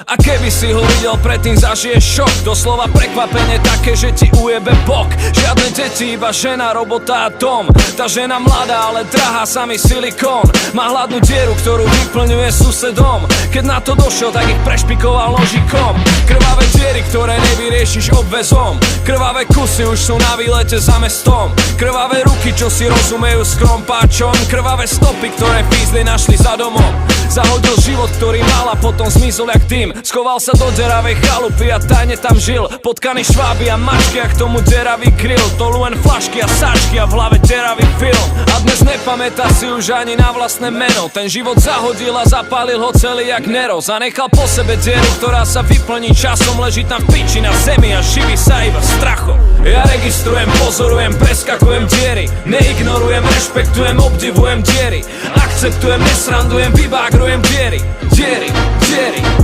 A keby si ho videl predtým, zažiješ šok. Doslova prekvapenie také, že ti ujebe bok. Žiadne deti, iba žena, robota a dom. Tá žena mladá, ale drahá, samý silikón. Má hladnú dieru, ktorú vyplňuje susedom. Keď na to došiel, tak ich prešpikoval nožikom. Krvavé diery, ktoré nevyriešiš obväzom. Krvavé kusy už sú na výlete za mestom. Krvavé ruky, čo si rozumejú s krompáčom. Krvavé stopy, ktoré pízli našli za domom. Zahodil život, ktorý mal a potom zmizol jak dym. Schoval sa do deravej chalupy a tajne tam žil. Potkaný šváby a mačky a k tomu deravý grill. To len flašky a sáčky a v hlave deravý film. A dnes nepamätá si už ani na vlastné meno. Ten život zahodil a zapálil ho celý jak Nero. Zanechal po sebe dieru, ktorá sa vyplní časom. Leží tam v piči na zemi a živí sa iba strachom. Ja registrujem, pozorujem, preskakujem diery. Neignorujem, rešpektujem, obdivujem diery. Akceptujem, nesrandujem, vybágrujem diery. Diery, diery, diery.